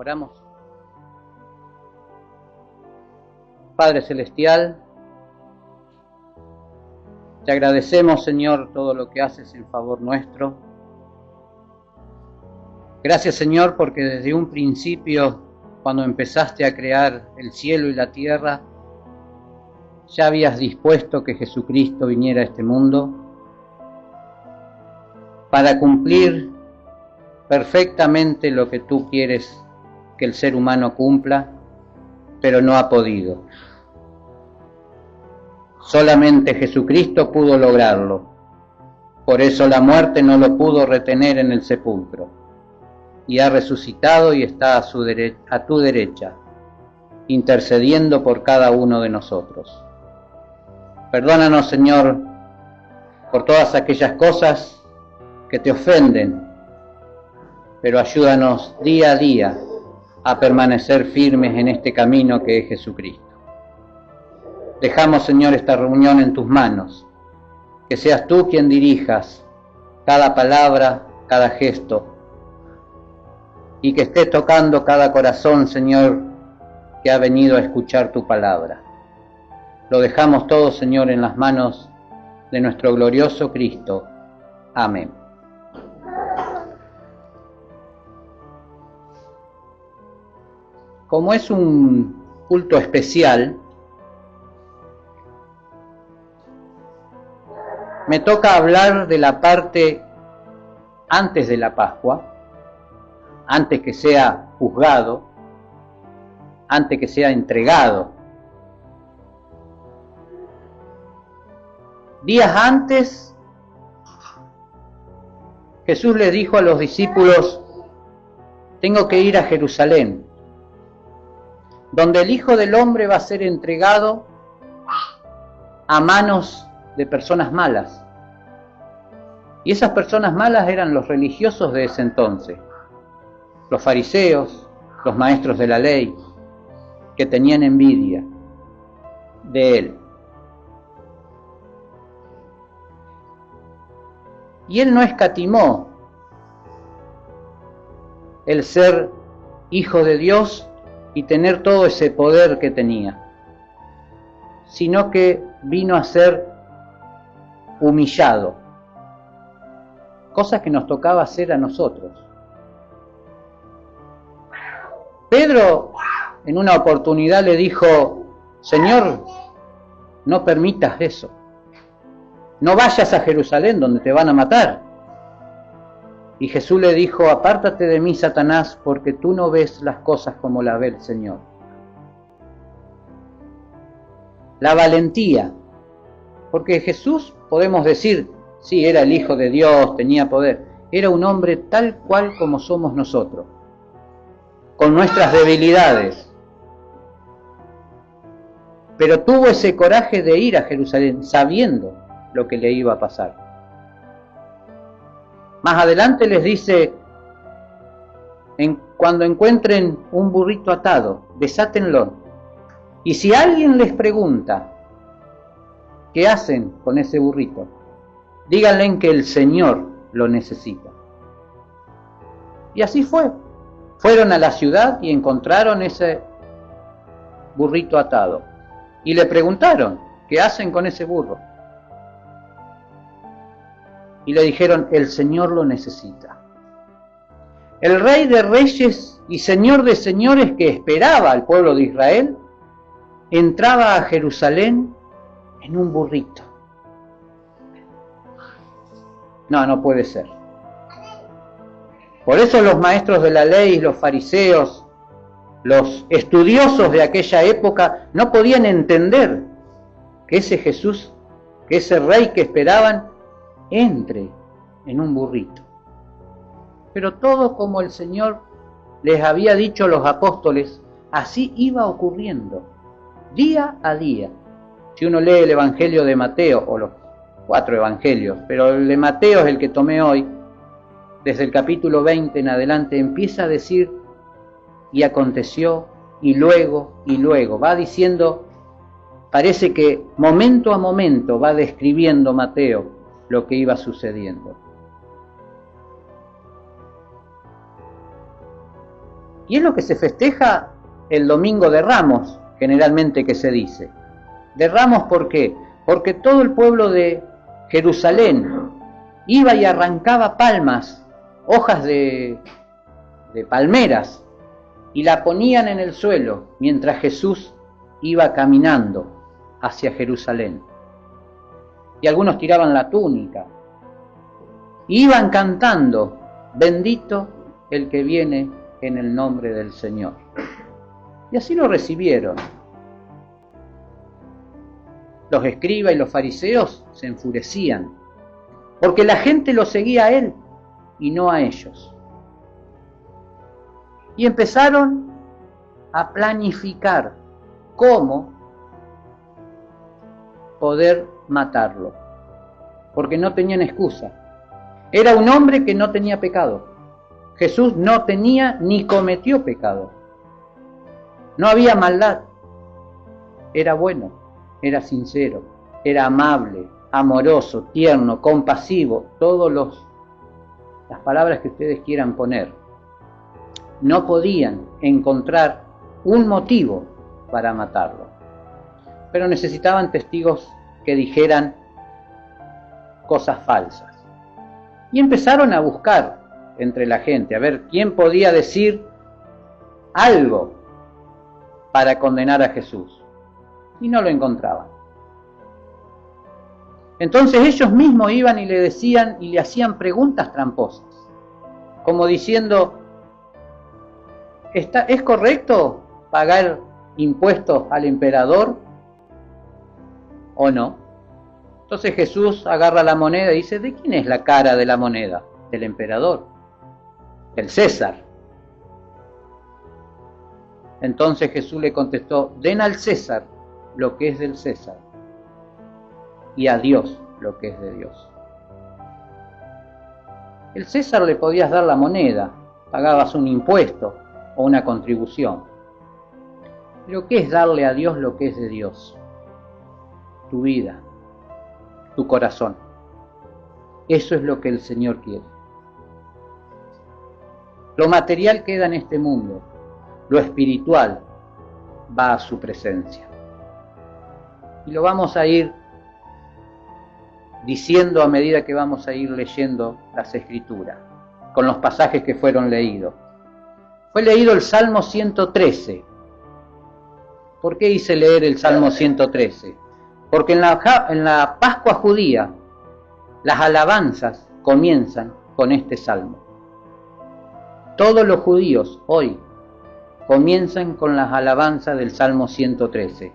Oramos. Padre Celestial, te agradecemos, Señor, todo lo que haces en favor nuestro. Gracias, Señor, porque desde un principio, cuando empezaste a crear el cielo y la tierra, ya habías dispuesto que Jesucristo viniera a este mundo para cumplir perfectamente lo que tú quieres que el ser humano cumpla, pero no ha podido. Solamente Jesucristo pudo lograrlo. Por eso la muerte no lo pudo retener en el sepulcro. Y ha resucitado y está a tu derecha, intercediendo por cada uno de nosotros. Perdónanos, Señor, por todas aquellas cosas que te ofenden, pero ayúdanos día a día a permanecer firmes en este camino que es Jesucristo. Dejamos, Señor, esta reunión en tus manos, que seas tú quien dirijas cada palabra, cada gesto, y que estés tocando cada corazón, Señor, que ha venido a escuchar tu palabra. Lo dejamos todo, Señor, en las manos de nuestro glorioso Cristo. Amén. Como es un culto especial, me toca hablar de la parte antes de la Pascua, antes que sea juzgado, antes que sea entregado. Días antes, Jesús le dijo a los discípulos: tengo que ir a Jerusalén, donde el Hijo del Hombre va a ser entregado a manos de personas malas. Y esas personas malas eran los religiosos de ese entonces, los fariseos, los maestros de la ley, que tenían envidia de él. Y él no escatimó el ser hijo de Dios y tener todo ese poder que tenía, sino que vino a ser humillado, cosas que nos tocaba hacer a nosotros. Pedro en una oportunidad le dijo: Señor, no permitas eso, no vayas a Jerusalén donde te van a matar. Y Jesús le dijo: apártate de mí, Satanás, porque tú no ves las cosas como las ve el Señor. La valentía, porque Jesús, podemos decir, sí, era el Hijo de Dios, tenía poder, era un hombre tal cual como somos nosotros, con nuestras debilidades, pero tuvo ese coraje de ir a Jerusalén sabiendo lo que le iba a pasar. Más adelante les dice: cuando encuentren un burrito atado, desátenlo, y si alguien les pregunta qué hacen con ese burrito, díganle que el Señor lo necesita. Y así fue. Fueron a la ciudad y encontraron ese burrito atado. Y le preguntaron: ¿qué hacen con ese burro? Y le dijeron: el Señor lo necesita. El Rey de Reyes y Señor de Señores que esperaba al pueblo de Israel, entraba a Jerusalén en un burrito. No puede ser. Por eso los maestros de la ley, los fariseos, los estudiosos de aquella época no podían entender que ese Jesús, que ese rey que esperaban, entre en un burrito. Pero todo como el Señor les había dicho a los apóstoles, así iba ocurriendo, día a día. Si uno lee el Evangelio de Mateo, o los 4 evangelios, pero el de Mateo es el que tomé hoy, desde el capítulo 20 en adelante, empieza a decir: y aconteció, y luego, va diciendo, parece que momento a momento va describiendo Mateo lo que iba sucediendo. Y es lo que se festeja el Domingo de Ramos, generalmente que se dice. De Ramos, ¿por qué? Porque todo el pueblo de Jerusalén iba y arrancaba palmas, hojas de palmeras, y la ponían en el suelo mientras Jesús iba caminando hacia Jerusalén. Y algunos tiraban la túnica. Iban cantando, bendito el que viene en el nombre del Señor. Y así lo recibieron. Los escribas y los fariseos se enfurecían, porque la gente lo seguía a él y no a ellos. Y empezaron a planificar cómo poder matarlo, porque no tenían excusa. Era un hombre que no tenía pecado. Jesús no tenía ni cometió pecado. No había maldad. Era bueno, era sincero, era amable, amoroso, tierno, compasivo, las palabras que ustedes quieran poner. No podían encontrar un motivo para matarlo, pero necesitaban testigos que dijeran cosas falsas. Y empezaron a buscar entre la gente, a ver quién podía decir algo para condenar a Jesús. Y no lo encontraban. Entonces ellos mismos iban y le decían y le hacían preguntas tramposas, como diciendo, ¿es correcto pagar impuestos al emperador o no? Entonces Jesús agarra la moneda y dice, ¿de quién es la cara de la moneda? Del emperador, del César. Entonces Jesús le contestó, den al César lo que es del César y a Dios lo que es de Dios. El César le podías dar la moneda, pagabas un impuesto o una contribución. Pero ¿qué es darle a Dios lo que es de Dios? Tu vida, tu corazón. Eso es lo que el Señor quiere. Lo material queda en este mundo, lo espiritual va a su presencia. Y lo vamos a ir diciendo a medida que vamos a ir leyendo las Escrituras, con los pasajes que fueron leídos. Fue leído el Salmo 113. ¿Por qué hice leer el Salmo 113? Porque en la Pascua judía, las alabanzas comienzan con este Salmo. Todos los judíos hoy comienzan con las alabanzas del Salmo 113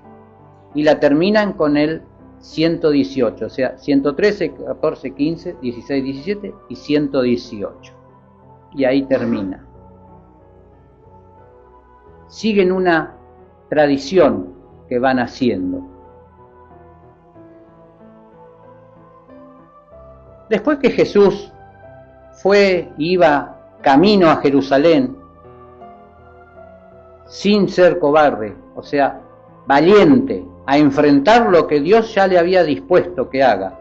y la terminan con el 118, o sea, 113, 14, 15, 16, 17 y 118. Y ahí termina. Siguen una tradición que van haciendo. Después que Jesús iba camino a Jerusalén, sin ser cobarde, o sea, valiente, a enfrentar lo que Dios ya le había dispuesto que haga.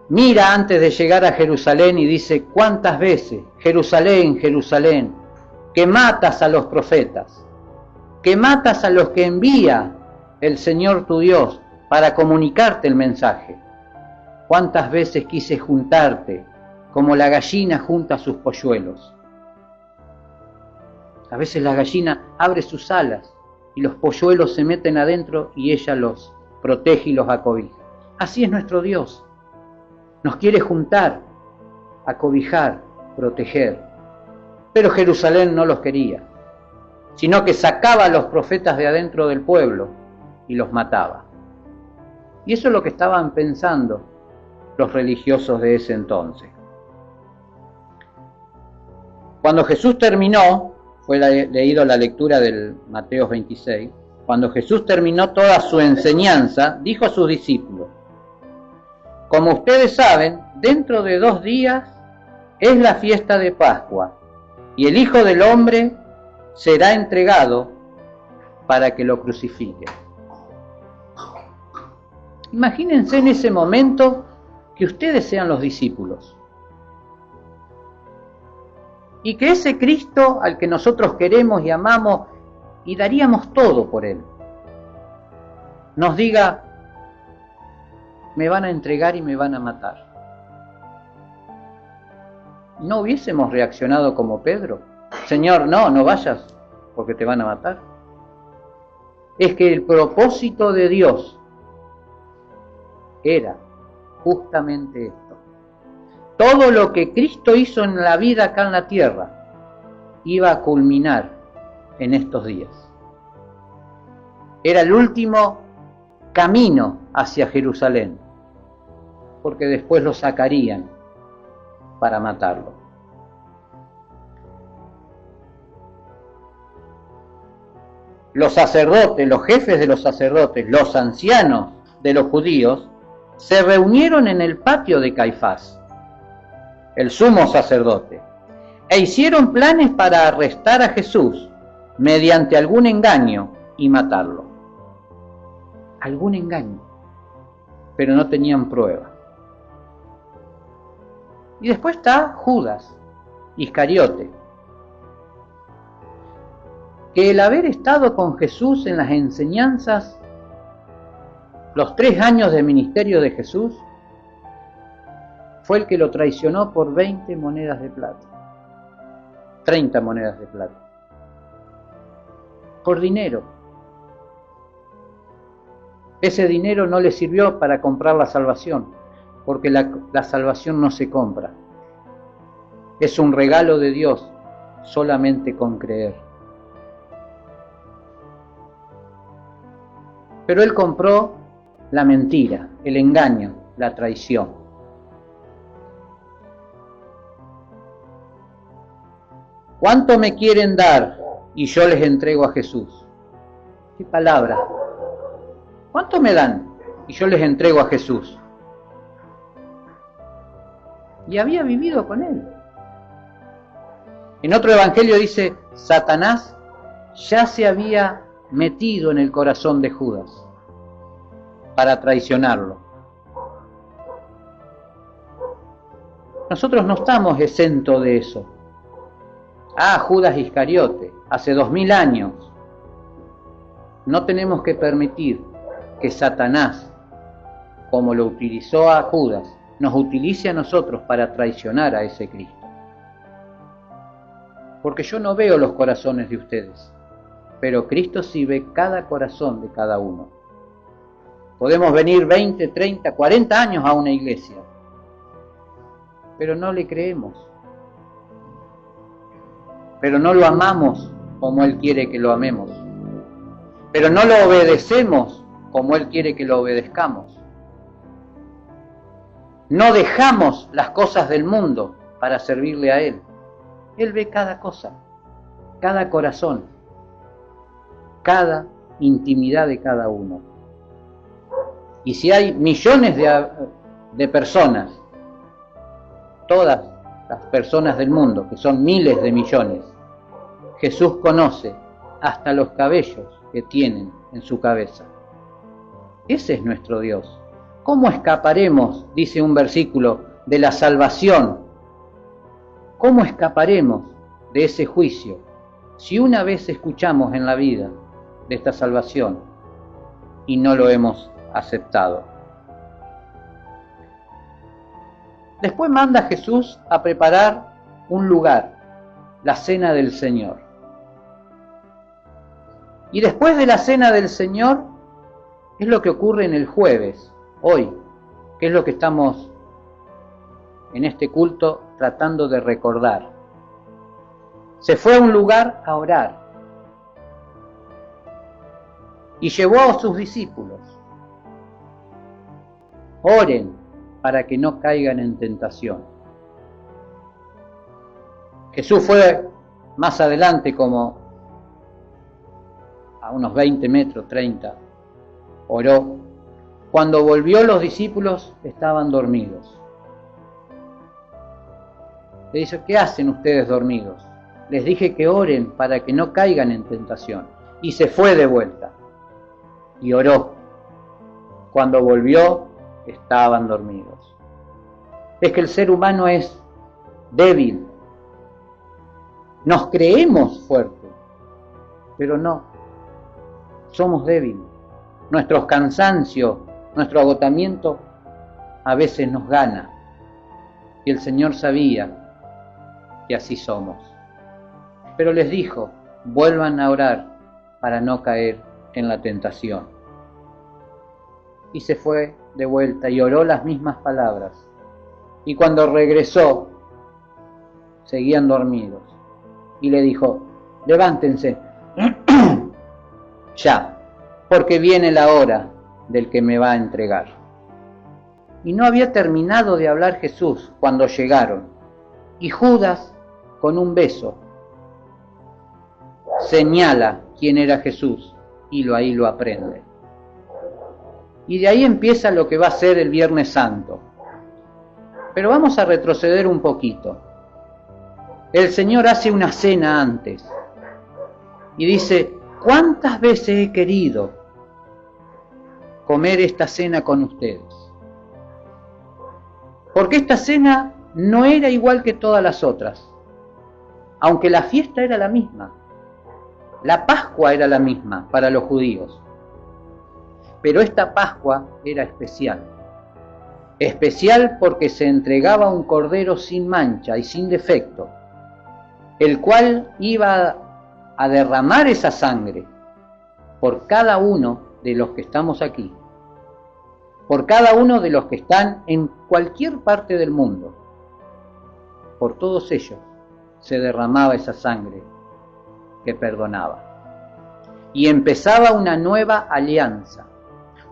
Mira antes de llegar a Jerusalén y dice, ¿cuántas veces, Jerusalén, Jerusalén, que matas a los profetas, que matas a los que envía el Señor tu Dios para comunicarte el mensaje? ¿Cuántas veces quise juntarte como la gallina junta sus polluelos? A veces la gallina abre sus alas y los polluelos se meten adentro y ella los protege y los acobija. Así es nuestro Dios. Nos quiere juntar, acobijar, proteger. Pero Jerusalén no los quería, sino que sacaba a los profetas de adentro del pueblo y los mataba. Y eso es lo que estaban pensando los religiosos de ese entonces. Cuando Jesús terminó, fue leído la lectura del Mateo 26, cuando Jesús terminó toda su enseñanza, dijo a sus discípulos, como ustedes saben, dentro de 2 días es la fiesta de Pascua, y el Hijo del Hombre será entregado para que lo crucifiquen. Imagínense en ese momento que ustedes sean los discípulos. Y que ese Cristo al que nosotros queremos y amamos y daríamos todo por Él, nos diga, me van a entregar y me van a matar. ¿No hubiésemos reaccionado como Pedro? Señor, no vayas porque te van a matar. Es que el propósito de Dios era justamente esto. Todo lo que Cristo hizo en la vida acá en la tierra iba a culminar en estos días. Era el último camino hacia Jerusalén, porque después lo sacarían para matarlo. Los sacerdotes, los jefes de los sacerdotes, los ancianos de los judíos, se reunieron en el patio de Caifás, el sumo sacerdote, e hicieron planes para arrestar a Jesús mediante algún engaño y matarlo. Algún engaño, pero no tenían prueba. Y después está Judas Iscariote, que el haber estado con Jesús en las enseñanzas, los 3 años de ministerio de Jesús, fue el que lo traicionó por 20 monedas de plata, 30 monedas de plata, por dinero. Ese dinero no le sirvió para comprar la salvación, porque la salvación no se compra. Es un regalo de Dios solamente con creer. Pero él compró la mentira, el engaño, la traición. ¿Cuánto me quieren dar y yo les entrego a Jesús? ¿Qué palabra? ¿Cuánto me dan y yo les entrego a Jesús? Y había vivido con él. En otro evangelio dice, Satanás ya se había metido en el corazón de Judas para traicionarlo. Nosotros no estamos exentos de eso. Judas Iscariote, hace 2000 años. No tenemos que permitir que Satanás, como lo utilizó a Judas, nos utilice a nosotros para traicionar a ese Cristo. Porque yo no veo los corazones de ustedes, pero Cristo sí ve cada corazón de cada uno. Podemos venir 20, 30, 40 años a una iglesia, pero no le creemos. Pero no lo amamos como Él quiere que lo amemos. Pero no lo obedecemos como Él quiere que lo obedezcamos. No dejamos las cosas del mundo para servirle a Él. Él ve cada cosa, cada corazón, cada intimidad de cada uno. Y si hay millones de personas, todas las personas del mundo, que son miles de millones, Jesús conoce hasta los cabellos que tienen en su cabeza. Ese es nuestro Dios. ¿Cómo escaparemos, dice un versículo, de la salvación? ¿Cómo escaparemos de ese juicio si una vez escuchamos en la vida de esta salvación y no lo hemos aceptado? Después manda a Jesús a preparar un lugar, la cena del Señor. Y después de la cena del Señor es lo que ocurre en el jueves, hoy, que es lo que estamos en este culto tratando de recordar. Se fue a un lugar a orar y llevó a sus discípulos. Oren para que no caigan en tentación. Jesús fue más adelante, como a unos 20 metros, 30, oró. Cuando volvió, los discípulos estaban dormidos. Le dice, ¿qué hacen ustedes dormidos? Les dije que oren para que no caigan en tentación. Y se fue de vuelta y oró. Cuando volvió, estaban dormidos. Es que el ser humano es débil, Nos creemos fuertes, pero no, somos débiles. Nuestros cansancios, nuestro agotamiento a veces nos gana. Y el Señor sabía que así somos. Pero les dijo, vuelvan a orar para no caer en la tentación. Y se fue de vuelta y oró las mismas palabras. Y cuando regresó, seguían dormidos. Y le dijo, levántense ya, porque viene la hora del que me va a entregar. Y no había terminado de hablar Jesús cuando llegaron. Y Judas, con un beso, señala quién era Jesús y ahí lo aprende. Y de ahí empieza lo que va a ser el Viernes Santo. Pero vamos a retroceder un poquito. El Señor hace una cena antes y dice, ¿cuántas veces he querido comer esta cena con ustedes? Porque esta cena no era igual que todas las otras, aunque la fiesta era la misma. La Pascua era la misma para los judíos, pero esta Pascua era especial. Especial porque se entregaba un cordero sin mancha y sin defecto, el cual iba a derramar esa sangre por cada uno de los que estamos aquí, por cada uno de los que están en cualquier parte del mundo. Por todos ellos se derramaba esa sangre que perdonaba. Y empezaba una nueva alianza,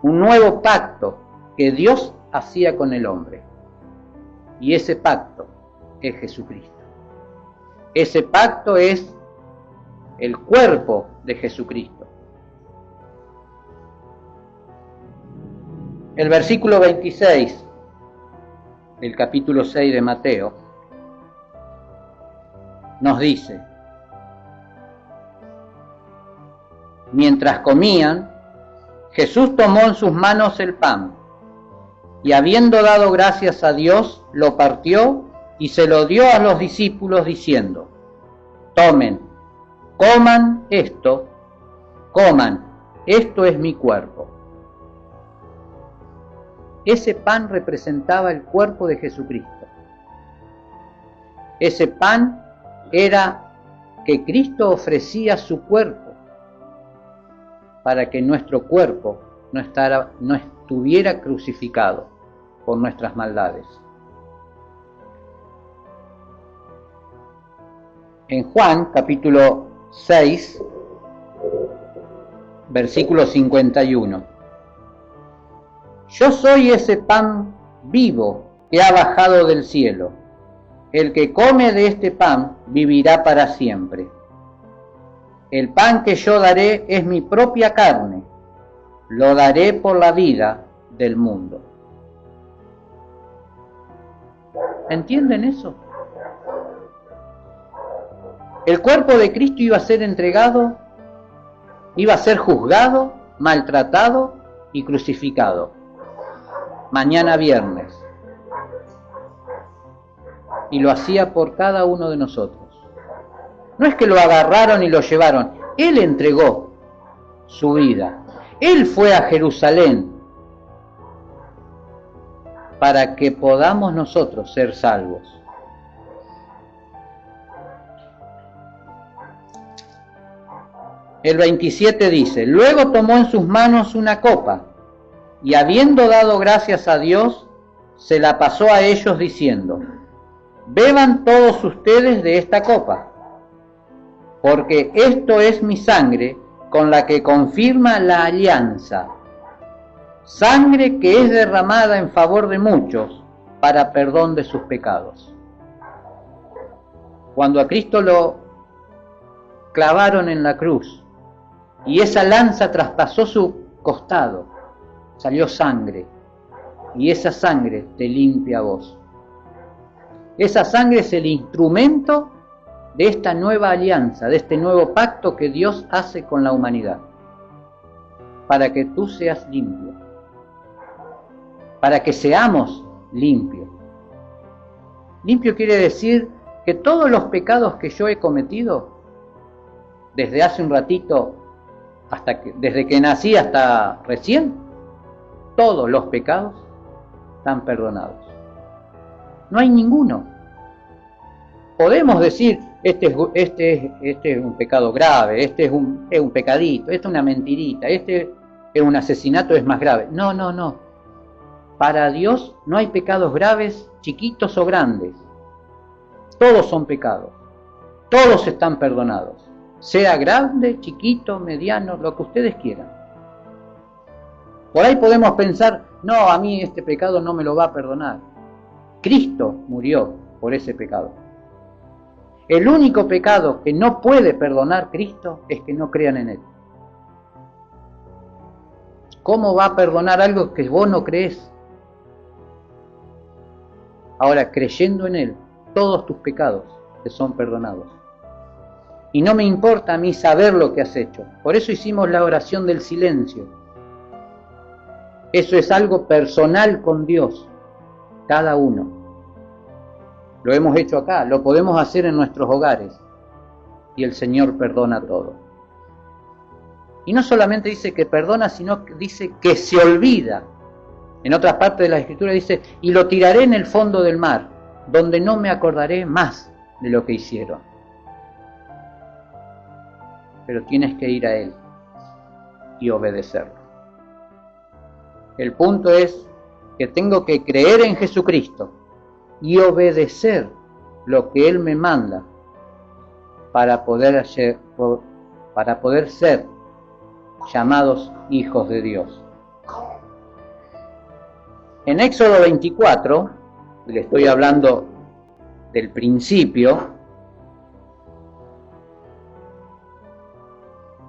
un nuevo pacto que Dios hacía con el hombre. Y ese pacto es Jesucristo. Ese pacto es el cuerpo de Jesucristo. El versículo 26 del capítulo 6 de Mateo nos dice, mientras comían, Jesús tomó en sus manos el pan y habiendo dado gracias a Dios, lo partió y se lo dio a los discípulos diciendo, tomen, coman, esto es mi cuerpo. Ese pan representaba el cuerpo de Jesucristo. Ese pan era que Cristo ofrecía su cuerpo para que nuestro cuerpo no estuviera crucificado por nuestras maldades. En Juan capítulo 6, versículo 51. Yo soy ese pan vivo que ha bajado del cielo. El que come de este pan vivirá para siempre. El pan que yo daré es mi propia carne. Lo daré por la vida del mundo. ¿Entienden eso? El cuerpo de Cristo iba a ser entregado, iba a ser juzgado, maltratado y crucificado. Mañana viernes. Y lo hacía por cada uno de nosotros. No es que lo agarraron y lo llevaron. Él entregó su vida. Él fue a Jerusalén para que podamos nosotros ser salvos. El 27 dice, luego tomó en sus manos una copa y habiendo dado gracias a Dios, se la pasó a ellos diciendo, beban todos ustedes de esta copa, porque esto es mi sangre con la que confirma la alianza, sangre que es derramada en favor de muchos para perdón de sus pecados. Cuando a Cristo lo clavaron en la cruz y esa lanza traspasó su costado, salió sangre, y esa sangre te limpia a vos. Esa sangre es el instrumento de esta nueva alianza, de este nuevo pacto que Dios hace con la humanidad, para que tú seas limpio, para que seamos limpios. Limpio quiere decir que todos los pecados que yo he cometido, desde hace un ratito, desde que nací hasta recién, todos los pecados están perdonados. No hay ninguno. Podemos decir, este es un pecado grave, este es un pecadito, este es una mentirita, este es un asesinato, es más grave. No, no, no. Para Dios no hay pecados graves, chiquitos o grandes. Todos son pecados. Todos están perdonados. Sea grande, chiquito, mediano, lo que ustedes quieran. Por ahí podemos pensar, no, a mí este pecado no me lo va a perdonar. Cristo murió por ese pecado. El único pecado que no puede perdonar Cristo es que no crean en Él. ¿Cómo va a perdonar algo que vos no crees? Ahora, creyendo en Él, todos tus pecados te son perdonados. Y no me importa a mí saber lo que has hecho. Por eso hicimos la oración del silencio. Eso es algo personal con Dios, cada uno. Lo hemos hecho acá, lo podemos hacer en nuestros hogares. Y el Señor perdona todo. Y no solamente dice que perdona, sino que dice que se olvida. En otras partes de la Escritura dice, y lo tiraré en el fondo del mar, donde no me acordaré más de lo que hicieron. Pero tienes que ir a Él y obedecerlo. El punto es que tengo que creer en Jesucristo y obedecer lo que Él me manda para poder ser llamados hijos de Dios. En Éxodo 24, le estoy hablando del principio,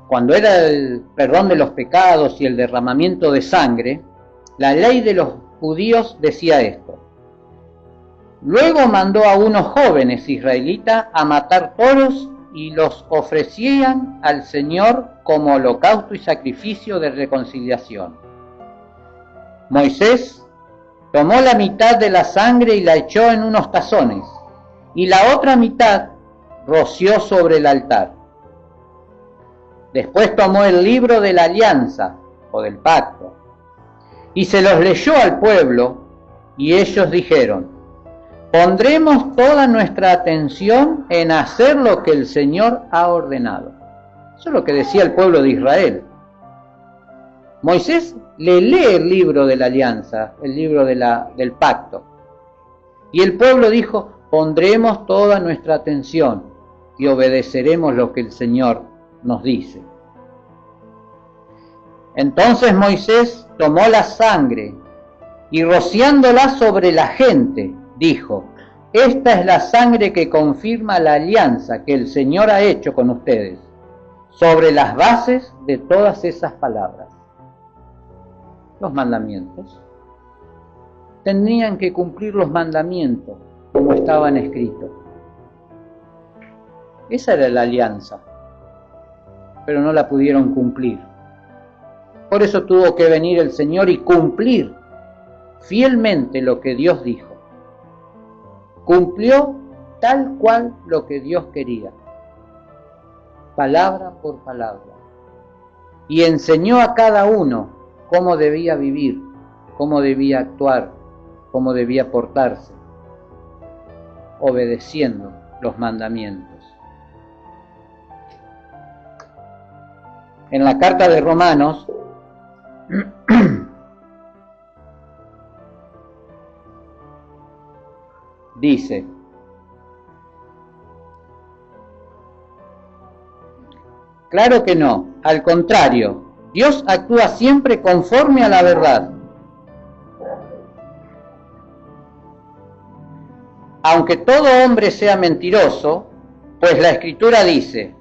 cuando era el perdón de los pecados y el derramamiento de sangre, la ley de los judíos decía esto. Luego mandó a unos jóvenes israelitas a matar toros y los ofrecían al Señor como holocausto y sacrificio de reconciliación. Moisés tomó la mitad de la sangre y la echó en unos tazones, y la otra mitad roció sobre el altar. Después tomó el libro de la alianza, o del pacto, y se los leyó al pueblo, y ellos dijeron, pondremos toda nuestra atención en hacer lo que el Señor ha ordenado. Eso es lo que decía el pueblo de Israel. Moisés le lee el libro de la alianza, el libro del pacto. Y el pueblo dijo, pondremos toda nuestra atención y obedeceremos lo que el Señor nos dice. Entonces Moisés tomó la sangre y rociándola sobre la gente, dijo, esta es la sangre que confirma la alianza que el Señor ha hecho con ustedes, sobre las bases de todas esas palabras. Los mandamientos. Tenían que cumplir los mandamientos como estaban escritos. Esa era la alianza, pero no la pudieron cumplir. Por eso tuvo que venir el Señor y cumplir fielmente lo que Dios dijo. Cumplió tal cual lo que Dios quería, palabra por palabra, y enseñó a cada uno cómo debía vivir, cómo debía actuar, cómo debía portarse, obedeciendo los mandamientos. En la carta de Romanos, dice, claro que no, al contrario, Dios actúa siempre conforme a la verdad. Aunque todo hombre sea mentiroso, pues la Escritura dice,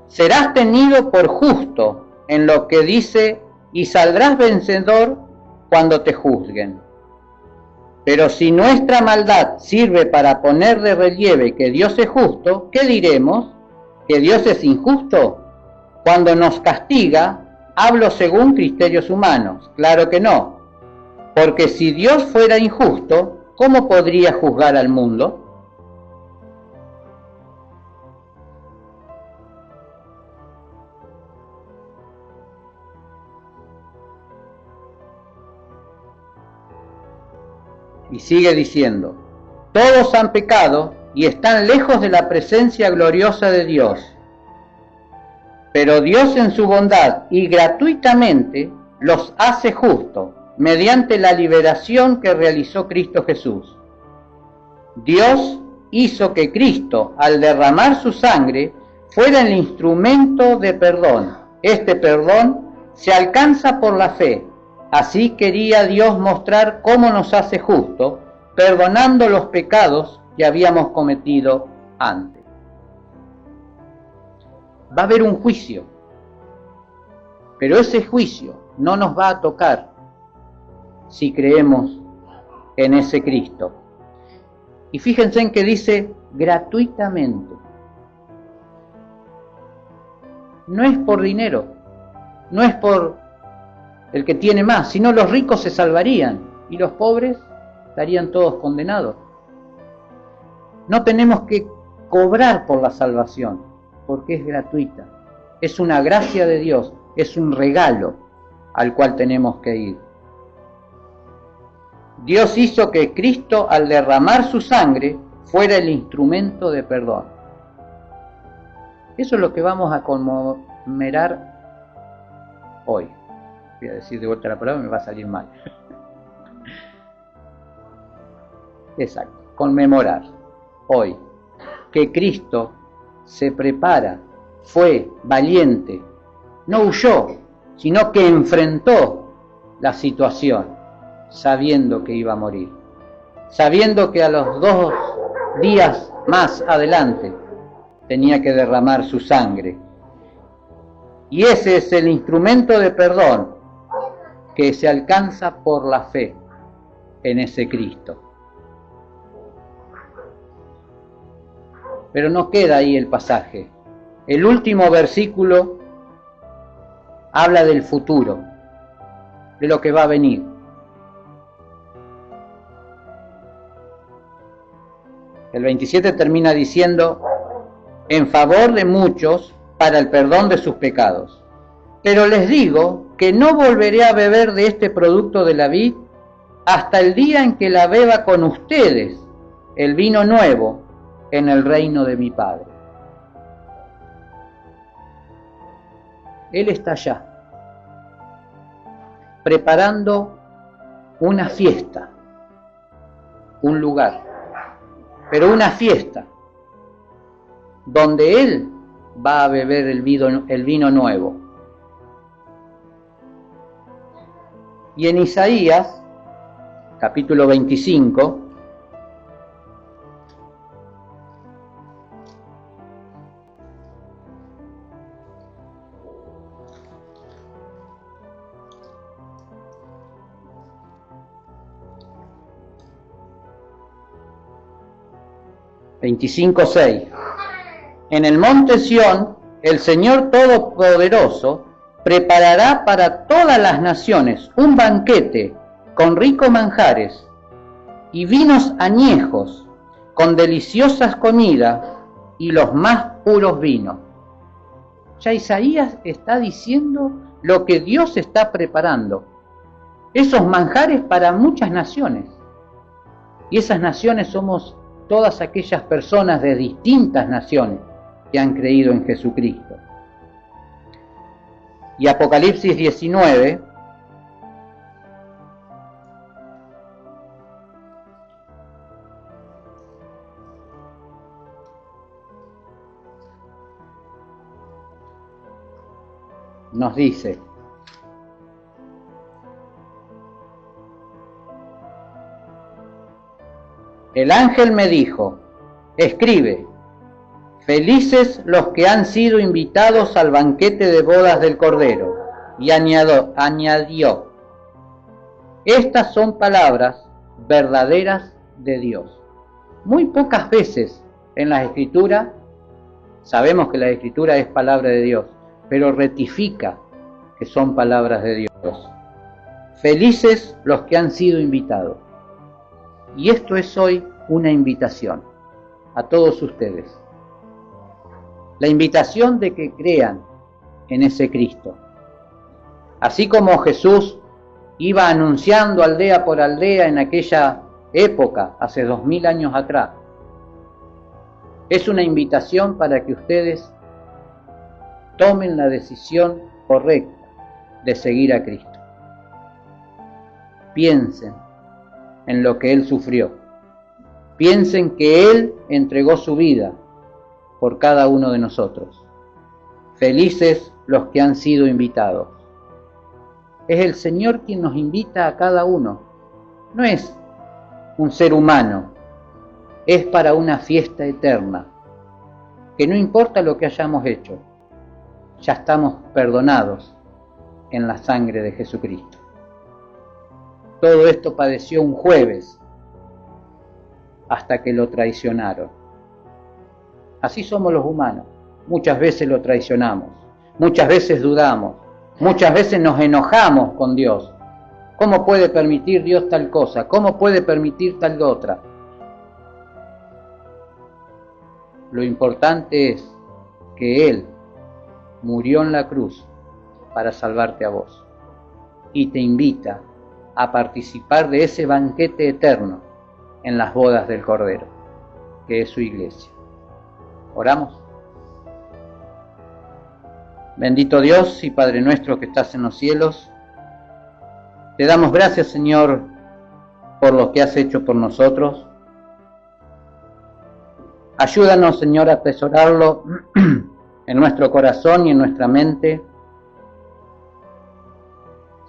serás tenido por justo en lo que dice y saldrás vencedor cuando te juzguen. Pero si nuestra maldad sirve para poner de relieve que Dios es justo, ¿qué diremos? ¿Que Dios es injusto? Cuando nos castiga, hablo según criterios humanos. Claro que no. Porque si Dios fuera injusto, ¿cómo podría juzgar al mundo? Y sigue diciendo, todos han pecado y están lejos de la presencia gloriosa de Dios. Pero Dios en su bondad y gratuitamente los hace justos mediante la liberación que realizó Cristo Jesús. Dios hizo que Cristo, al derramar su sangre, fuera el instrumento de perdón. Este perdón se alcanza por la fe. Así quería Dios mostrar cómo nos hace justos, perdonando los pecados que habíamos cometido antes. Va a haber un juicio, pero ese juicio no nos va a tocar si creemos en ese Cristo. Y fíjense en que dice gratuitamente. No es por dinero, no es por el que tiene más, sino los ricos se salvarían y los pobres estarían todos condenados. No tenemos que cobrar por la salvación, porque es gratuita. Es una gracia de Dios, es un regalo al cual tenemos que ir. Dios hizo que Cristo, al derramar su sangre, fuera el instrumento de perdón. Eso es lo que vamos a conmemorar hoy. Voy a decir de vuelta la palabra, me va a salir mal. Exacto, conmemorar hoy que Cristo se prepara, fue valiente, no huyó, sino que enfrentó la situación, sabiendo que iba a morir, sabiendo que a los 2 días más adelante tenía que derramar su sangre. Y ese es el instrumento de perdón que se alcanza por la fe en ese Cristo. Pero no queda ahí el pasaje. El último versículo habla del futuro, de lo que va a venir. El 27 termina diciendo, en favor de muchos para el perdón de sus pecados. Pero les digo que no volveré a beber de este producto de la vid hasta el día en que la beba con ustedes el vino nuevo en el reino de mi Padre. Él está allá, preparando una fiesta, un lugar, pero una fiesta donde Él va a beber el vino nuevo. Y en Isaías, capítulo 25, en el monte Sión, el Señor Todopoderoso preparará para todas las naciones un banquete con ricos manjares y vinos añejos, con deliciosas comidas y los más puros vinos. Ya Isaías está diciendo lo que Dios está preparando. Esos manjares para muchas naciones. Y esas naciones somos todas aquellas personas de distintas naciones que han creído en Jesucristo. Y Apocalipsis 19 nos dice: el ángel me dijo, escribe, felices los que han sido invitados al banquete de bodas del Cordero. Y añadió, estas son palabras verdaderas de Dios. Muy pocas veces en la Escritura, sabemos que la Escritura es palabra de Dios, pero ratifica que son palabras de Dios. Felices los que han sido invitados. Y esto es hoy una invitación a todos ustedes. La invitación de que crean en ese Cristo. Así como Jesús iba anunciando aldea por aldea en aquella época, hace 2000 años atrás. Es una invitación para que ustedes tomen la decisión correcta de seguir a Cristo. Piensen en lo que Él sufrió. Piensen que Él entregó su vida por cada uno de nosotros. Felices los que han sido invitados. Es el Señor quien nos invita a cada uno. No es un ser humano. Es para una fiesta eterna. Que no importa lo que hayamos hecho, ya estamos perdonados en la sangre de Jesucristo. Todo esto padeció un jueves hasta que lo traicionaron. Así somos los humanos. Muchas veces lo traicionamos, muchas veces dudamos, muchas veces nos enojamos con Dios. ¿Cómo puede permitir Dios tal cosa? ¿Cómo puede permitir tal otra? Lo importante es que Él murió en la cruz para salvarte a vos y te invita a participar de ese banquete eterno en las bodas del Cordero, que es su iglesia. ¿Oramos? Bendito Dios y Padre nuestro que estás en los cielos, te damos gracias, Señor, por lo que has hecho por nosotros. Ayúdanos, Señor, a atesorarlo en nuestro corazón y en nuestra mente,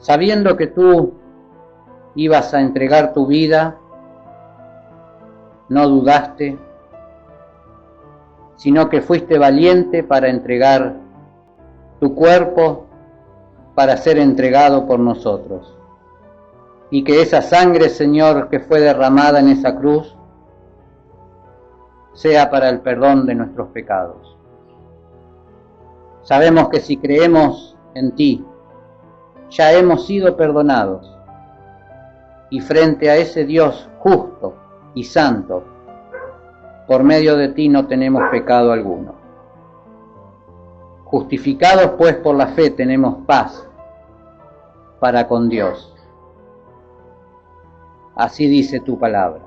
sabiendo que tú ibas a entregar tu vida, no dudaste, sino que fuiste valiente para entregar tu cuerpo para ser entregado por nosotros. Y que esa sangre, Señor, que fue derramada en esa cruz, sea para el perdón de nuestros pecados. Sabemos que si creemos en ti, ya hemos sido perdonados. Y frente a ese Dios justo y santo, por medio de ti no tenemos pecado alguno. Justificados pues por la fe tenemos paz para con Dios. Así dice tu palabra.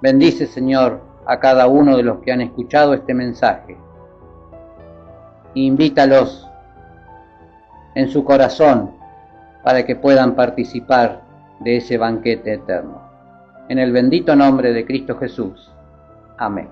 Bendice, Señor, a cada uno de los que han escuchado este mensaje. Invítalos en su corazón para que puedan participar de ese banquete eterno. En el bendito nombre de Cristo Jesús. Amén.